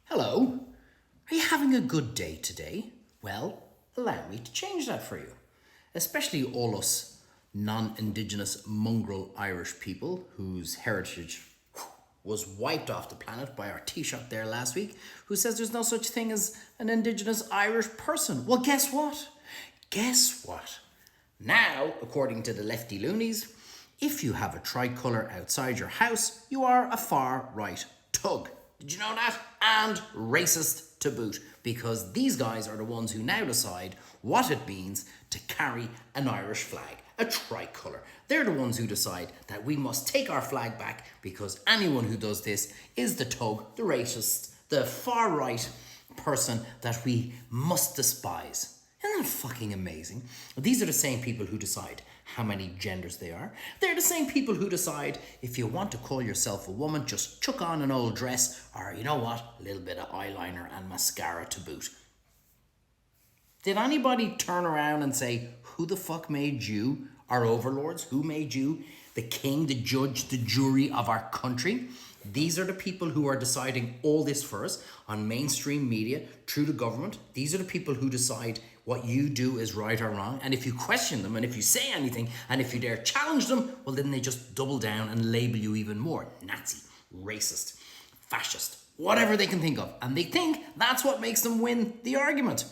Hello, are you having a good day today? Well, allow me to change that for you. Especially all us non-Indigenous mongrel Irish people whose heritage was wiped off the planet by our Taoiseach there last week, who says there's no such thing as an Indigenous Irish person. Well, guess what? Guess what? Now, according to the lefty loonies, if you have a tricolour outside your house, you are a far-right tug. Did you know that? And racist to boot, because these guys are the ones who now decide what it means to carry an Irish flag, a tricolour. They're the ones who decide that we must take our flag back because anyone who does this is the tug, the racist, the far-right person that we must despise. Isn't that fucking amazing? These are the same people who decide how many genders they are. They're the same people who decide if you want to call yourself a woman, just chuck on an old dress, or you know what, a little bit of eyeliner and mascara to boot. Did anybody turn around and say, who the fuck made you our overlords? Who made you the king, the judge, the jury of our country? These are the people who are deciding all this for us on mainstream media, through the government. These are the people who decide what you do is right or wrong. And if you question them, and if you say anything, and if you dare challenge them, well, then they just double down and label you even more. Nazi, racist, fascist, whatever they can think of. And they think that's what makes them win the argument.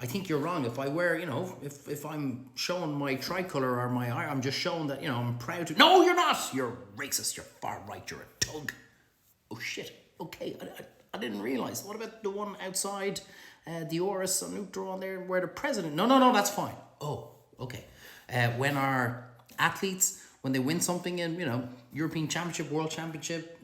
I think you're wrong. If I wear, if I'm showing my tricolour or my eye, I'm just showing that, I'm proud to. No, you're not. You're racist. You're far right. You're a tug. Oh, shit. Okay, I didn't realise. What about the one outside the Oris and Outdoor on there where the president... No, that's fine. Oh, okay. When our athletes, when they win something in, European Championship, World Championship,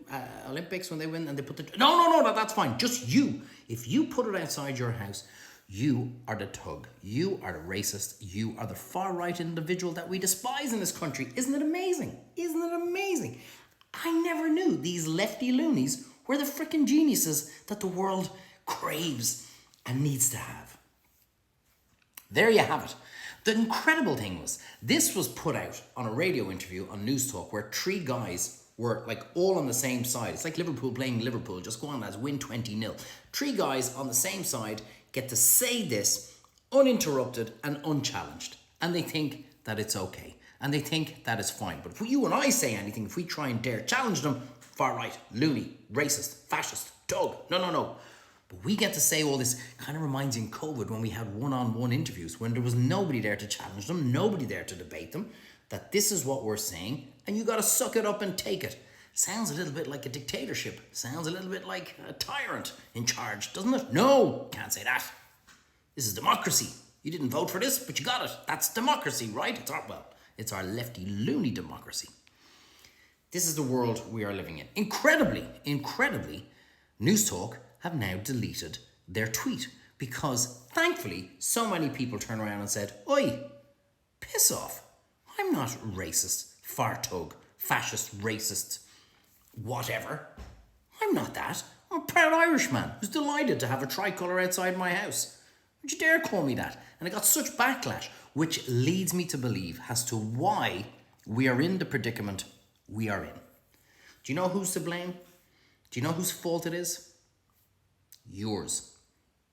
Olympics, when they win and they put the... No, that's fine. Just you. If you put it outside your house... You are the tug. You are the racist. You are the far-right individual that we despise in this country. Isn't it amazing? Isn't it amazing? I never knew these lefty loonies were the frickin' geniuses that the world craves and needs to have. There you have it. The incredible thing was, this was put out on a radio interview on News Talk where three guys were like all on the same side. It's like Liverpool playing Liverpool. Just go on, lads, win 20-0. Three guys on the same side get to say this uninterrupted and unchallenged. And they think that it's okay. And they think that it's fine. But if you and I say anything, if we try and dare challenge them, far right, loony, racist, fascist, tug, no. But we get to say all this. Kind of reminds you in COVID when we had one-on-one interviews, when there was nobody there to challenge them, nobody there to debate them, that this is what we're saying, and you got to suck it up and take it. Sounds a little bit like a dictatorship. Sounds a little bit like a tyrant in charge, doesn't it? No, can't say that. This is democracy. You didn't vote for this, but you got it. That's democracy, right? It's our lefty loony democracy. This is the world we are living in. Incredibly, News Talk have now deleted their tweet because, thankfully, so many people turned around and said, "Oi, piss off. I'm not racist, fartug, fascist, racist, whatever. I'm not that. I'm a proud Irishman who's delighted to have a tricolour outside my house. Would you dare call me that?" And it got such backlash, which leads me to believe as to why we are in the predicament we are in. Do you know who's to blame? Do you know whose fault it is? Yours.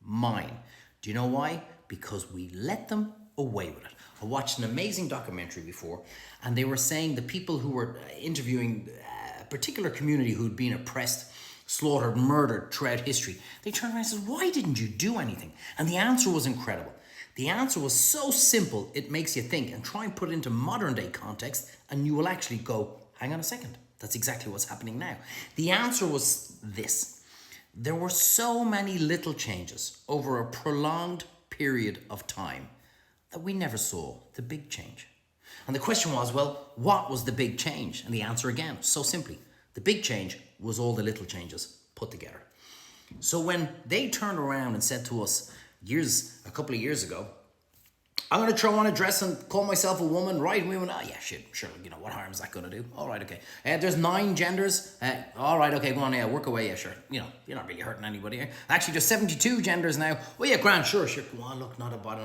Mine. Do you know why? Because we let them away with it. I watched an amazing documentary before, and they were saying the people who were interviewing a particular community who'd been oppressed, slaughtered, murdered throughout history, they turned around and said, "Why didn't you do anything?" And the answer was incredible. The answer was so simple, it makes you think, and try and put it into modern day context, and you will actually go, hang on a second, that's exactly what's happening now. The answer was this. There were so many little changes over a prolonged period of time that we never saw the big change. And the question was, well, what was the big change? And the answer again, so simply, the big change was all the little changes put together. So when they turned around and said to us a couple of years ago, I'm going to throw on a dress and call myself a woman, right? And we went, oh yeah, shit, sure, what harm is that going to do? All right, okay. There's 9 genders. All right, okay, go on, yeah, work away, yeah, sure. You're not really hurting anybody. Actually, there's 72 genders now. Oh yeah, grand, sure, go on, look, not a bother.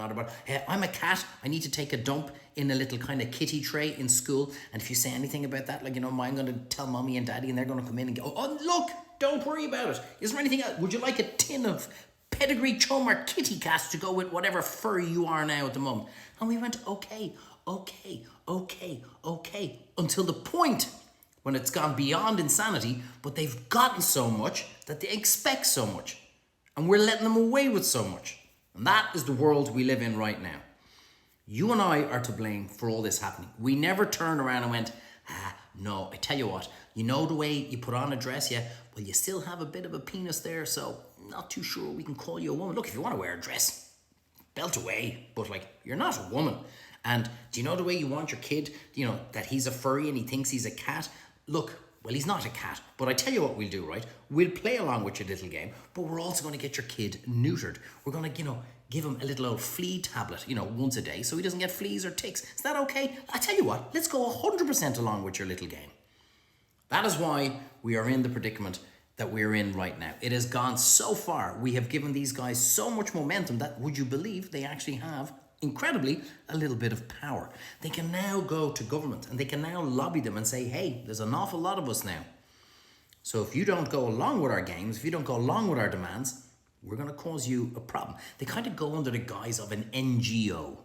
I'm a cat. I need to take a dump in a little kind of kitty tray in school. And if you say anything about that, I'm going to tell mommy and daddy and they're going to come in and go, oh, look, don't worry about it. Is there anything else? Would you like a tin of pedigree chum or kitty cats to go with whatever fur you are now at the moment? And we went, okay, until the point when it's gone beyond insanity, but they've gotten so much that they expect so much. And we're letting them away with so much. And that is the world we live in right now. You and I are to blame for all this happening. We never turned around and went, no, I tell you what, you know the way you put on a dress, yeah? Well, you still have a bit of a penis there, so not too sure we can call you a woman. Look, if you want to wear a dress, belt away, but you're not a woman. And do you know the way you want your kid, that he's a furry and he thinks he's a cat? Look, well, he's not a cat, but I tell you what we'll do, right? We'll play along with your little game, but we're also going to get your kid neutered. We're going to, give him a little old flea tablet, once a day so he doesn't get fleas or ticks. Is that okay? I tell you what, let's go 100% along with your little game. That is why we are in the predicament that we're in right now. It has gone so far. We have given these guys so much momentum that, would you believe, they actually have, incredibly, a little bit of power. They can now go to government and they can now lobby them and say, hey, there's an awful lot of us now. So if you don't go along with our games, if you don't go along with our demands, we're going to cause you a problem. They kind of go under the guise of an NGO.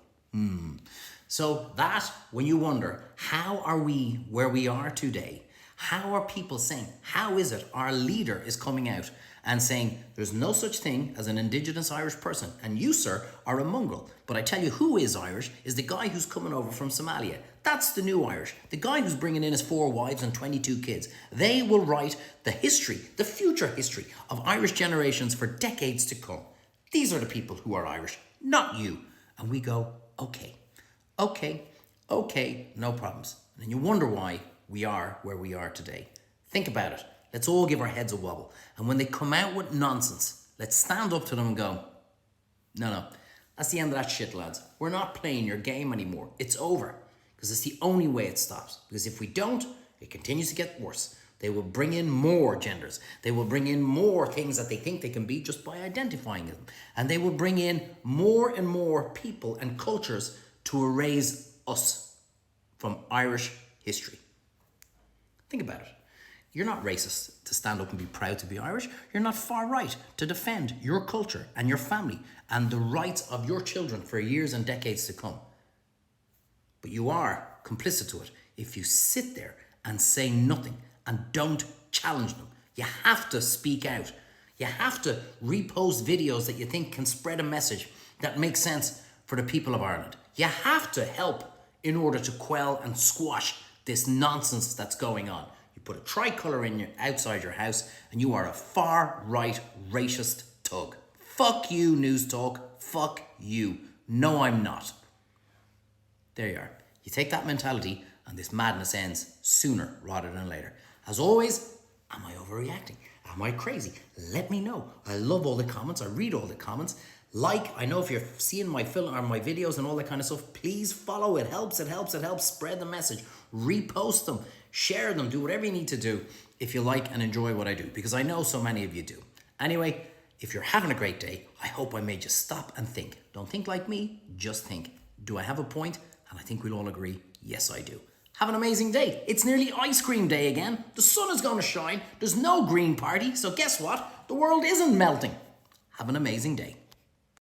So that, when you wonder, how are we where we are today? How are people saying, how is it our leader is coming out and saying there's no such thing as an Indigenous Irish person, and you, sir, are a mongrel? But I tell you who is Irish is the guy who's coming over from Somalia. That's the new Irish. The guy who's bringing in his 4 wives and 22 kids. They will write the history, the future history of Irish generations for decades to come. These are the people who are Irish, not you. And we go, okay, no problems. And you wonder why we are where we are today. Think about it. Let's all give our heads a wobble. And when they come out with nonsense, let's stand up to them and go, no, that's the end of that shit, lads. We're not playing your game anymore. It's over. Because it's the only way it stops. Because if we don't, it continues to get worse. They will bring in more genders. They will bring in more things that they think they can be just by identifying them. And they will bring in more and more people and cultures to erase us from Irish history. Think about it. You're not racist to stand up and be proud to be Irish. You're not far right to defend your culture and your family and the rights of your children for years and decades to come. But you are complicit to it if you sit there and say nothing and don't challenge them. You have to speak out. You have to repost videos that you think can spread a message that makes sense for the people of Ireland. You have to help in order to quell and squash this nonsense that's going on. You put a tricolour outside your house and you are a far-right racist tug. Fuck you, News Talk. Fuck you. No, I'm not. There you are. You take that mentality and this madness ends sooner rather than later. As always, am I overreacting? Am I crazy? Let me know. I love all the comments. I read all the comments. I know if you're seeing my film or my videos and all that kind of stuff, please follow. It helps. Spread the message. Repost them. Share them. Do whatever you need to do if you like and enjoy what I do, because I know so many of you do. Anyway, if you're having a great day, I hope I made you stop and think. Don't think like me, just think. Do I have a point? And I think we'll all agree, yes, I do. Have an amazing day. It's nearly ice cream day again. The sun is going to shine. There's no Green Party. So guess what? The world isn't melting. Have an amazing day.